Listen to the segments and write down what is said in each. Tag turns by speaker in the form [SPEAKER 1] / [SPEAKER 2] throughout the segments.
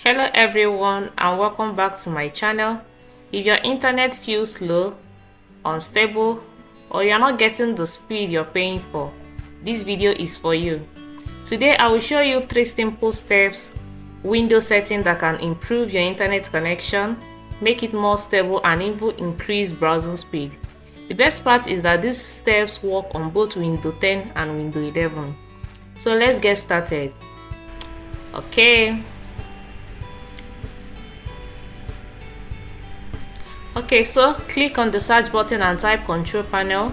[SPEAKER 1] Hello everyone and welcome back to my channel. If your internet feels slow, unstable, or you're not getting the speed you're paying for, this video is for you. Today I will show you 3 simple steps window setting that can improve your internet connection, make it more stable and even increase browsing speed. The best part is that these steps work on both Windows 10 and Windows 11. So let's get started. Okay, so click on the search button and type control panel.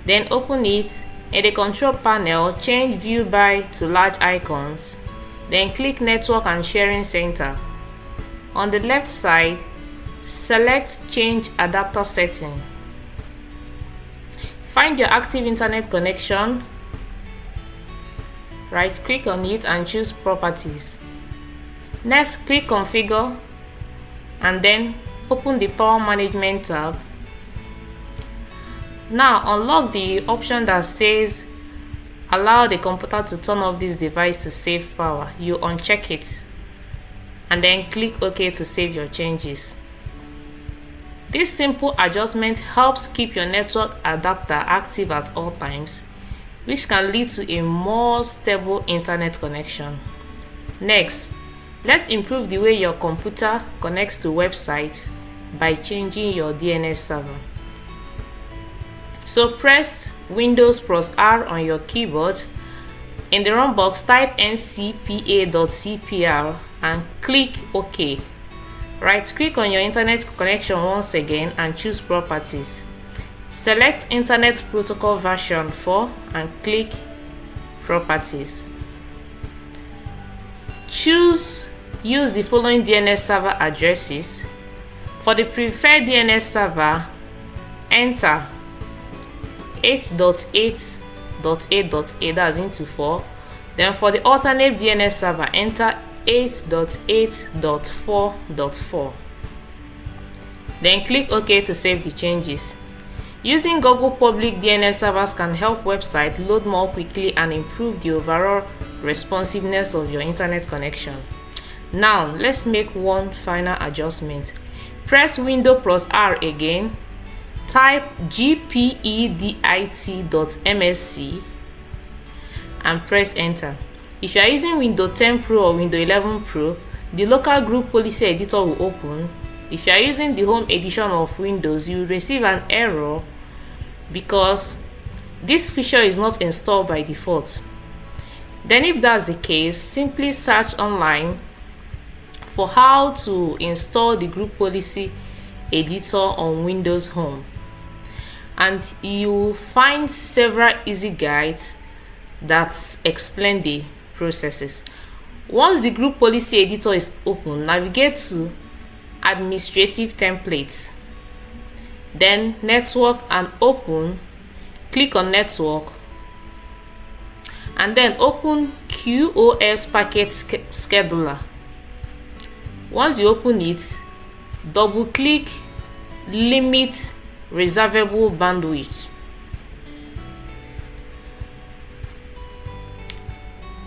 [SPEAKER 1] Then open it. In the control panel, change view by to large icons. Then click network and sharing center. On the left side, select change adapter setting. Find your active internet connection. Right click on it and choose properties. Next, click configure and then open the power management tab. Now unlock the option that says allow the computer to turn off this device to save power. You uncheck it and then click OK to save your changes. This simple adjustment helps keep your network adapter active at all times, which can lead to a more stable internet connection. Next, let's improve the way your computer connects to websites by changing your DNS server. So press Windows plus R on your keyboard. In the run box, type ncpa.cpr and click OK. Right click on your internet connection once again and choose properties. Select Internet Protocol version 4 and click properties. Use the following DNS server addresses. For the preferred DNS server, enter 8.8.8.8, that's into 4. Then for the alternate DNS server, enter 8.8.4.4. Then click OK to save the changes. Using Google public DNS servers can help websites load more quickly and improve the overall responsiveness of your internet connection. Now let's make one final adjustment. Press Windows plus R again, type gpedit.msc and press enter. If you are using Windows 10 Pro or Windows 11 Pro, the local group policy editor will open. If you are using the home edition of Windows, you will receive an error because this feature is not installed by default. Then if that's the case, simply search online for how to install the group policy editor on Windows Home, and you will find several easy guides that explain the processes. Once the group policy editor is open, navigate to administrative templates, then network and open. Click on network and then open QoS packet scheduler. Once you open it, double click limit reservable bandwidth.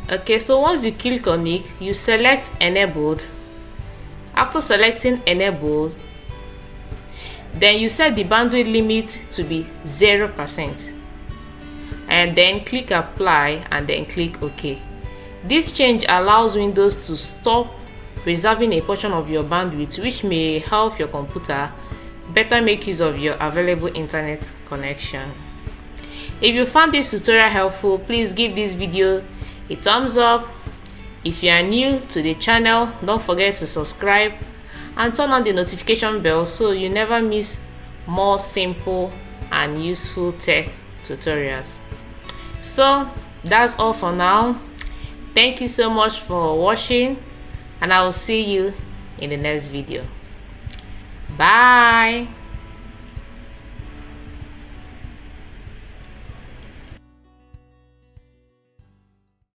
[SPEAKER 1] Okay, so once you click on it, you select enabled. After selecting enabled, then you set the bandwidth limit to be 0% and then click apply and then click OK. This change allows Windows to stop reserving a portion of your bandwidth, which may help your computer better make use of your available internet connection. If you found this tutorial helpful, please give this video a thumbs up. If you are new to the channel, don't forget to subscribe and turn on the notification bell so you never miss more simple and useful tech tutorials. So that's all for now. Thank you so much for watching and I will see you in the next video. Bye.